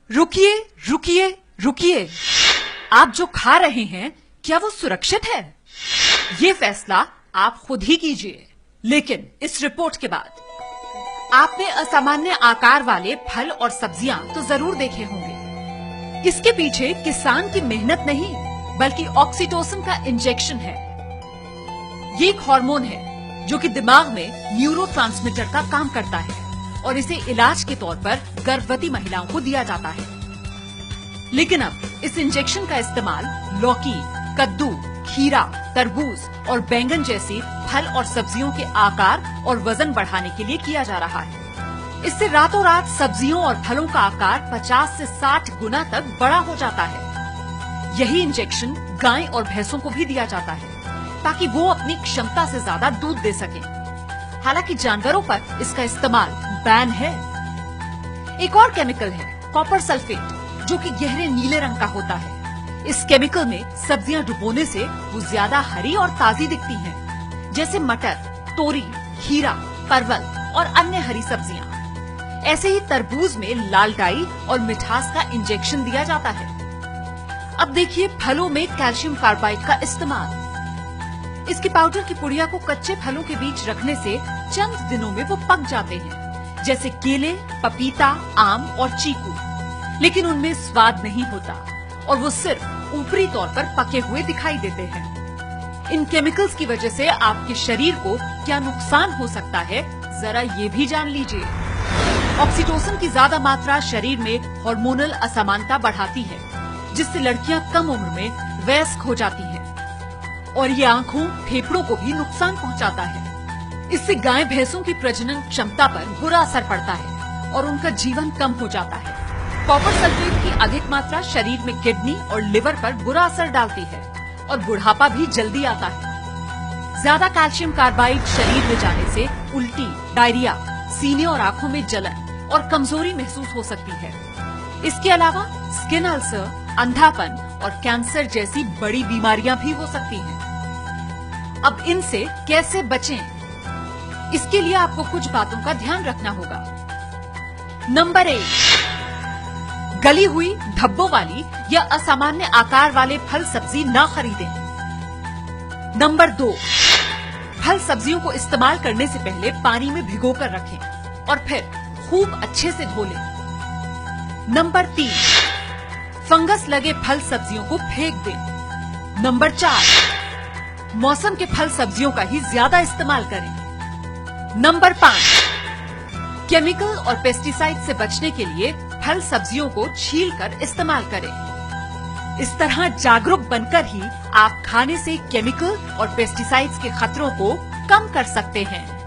रुकिए रुकिए रुकिए, आप जो खा रहे हैं क्या वो सुरक्षित है? ये फैसला आप खुद ही कीजिए। लेकिन इस रिपोर्ट के बाद आपने असामान्य आकार वाले फल और सब्जियां तो जरूर देखे होंगे। इसके पीछे किसान की मेहनत नहीं बल्कि ऑक्सीटोसिन का इंजेक्शन है। ये एक हार्मोन है जो कि दिमाग में न्यूरोट्रांसमीटर का काम करता है और इसे इलाज के तौर पर गर्भवती महिलाओं को दिया जाता है। लेकिन अब इस इंजेक्शन का इस्तेमाल लौकी, कद्दू, खीरा, तरबूज और बैंगन जैसे फल और सब्जियों के आकार और वजन बढ़ाने के लिए किया जा रहा है। इससे रातों रात सब्जियों और फलों का आकार 50 से 60 गुना तक बड़ा हो जाता है। यही इंजेक्शन गाय और भैंसों को भी दिया जाता है ताकि वो अपनी क्षमता से ज्यादा दूध दे सकें। हालांकि जानवरों पर इसका इस्तेमाल बैन है। एक और केमिकल है कॉपर सल्फेट, जो कि गहरे नीले रंग का होता है। इस केमिकल में सब्जियां डुबोने से वो ज्यादा हरी और ताजी दिखती हैं, जैसे मटर, तोरी, खीरा, परवल और अन्य हरी सब्जियां। ऐसे ही तरबूज में लाल डाई और मिठास का इंजेक्शन दिया जाता है। अब देखिए फलों में कैल्शियम कार्बाइड का इस्तेमाल। इसके पाउडर की पुड़िया को कच्चे फलों के बीच रखने से चंद दिनों में वो पक जाते हैं, जैसे केले, पपीता, आम और चीकू। लेकिन उनमें स्वाद नहीं होता और वो सिर्फ ऊपरी तौर पर पके हुए दिखाई देते हैं। इन केमिकल्स की वजह से आपके शरीर को क्या नुकसान हो सकता है, जरा ये भी जान लीजिए। ऑक्सीटोसिन की ज्यादा मात्रा शरीर में हार्मोनल असमानता बढ़ाती है, जिससे लड़कियां कम उम्र में वयस्क हो जाती हैं और ये आंखों, फेफड़ों को भी नुकसान पहुंचाता है। इससे गाय भैंसों की प्रजनन क्षमता पर बुरा असर पड़ता है और उनका जीवन कम हो जाता है। कॉपर सल्फेट की अधिक मात्रा शरीर में किडनी और लिवर पर बुरा असर डालती है और बुढ़ापा भी जल्दी आता है। ज्यादा कैल्शियम कार्बाइड शरीर में जाने से उल्टी, डायरिया, सीने और आंखों में जलन और कमजोरी महसूस हो सकती है। इसके अलावा स्किन अल्सर, अंधापन और कैंसर जैसी बड़ी बीमारियां भी हो सकती हैं। अब इनसे कैसे बचें? इसके लिए आपको कुछ बातों का ध्यान रखना होगा। नंबर 1, गली हुई, धब्बों वाली या असामान्य आकार वाले फल सब्जी न खरीदें। नंबर 2, फल सब्जियों को इस्तेमाल करने से पहले पानी में भिगोकर रखें और फिर खूब अच्छे से धो लें। नंबर 3, फंगस लगे फल सब्जियों को फेंक दें। नंबर 4, मौसम के फल सब्जियों का ही ज्यादा इस्तेमाल करें। नंबर 5, केमिकल और पेस्टिसाइड से बचने के लिए फल सब्जियों को छीलकर इस्तेमाल करें। इस तरह जागरूक बनकर ही आप खाने से केमिकल और पेस्टिसाइड्स के खतरों को कम कर सकते हैं।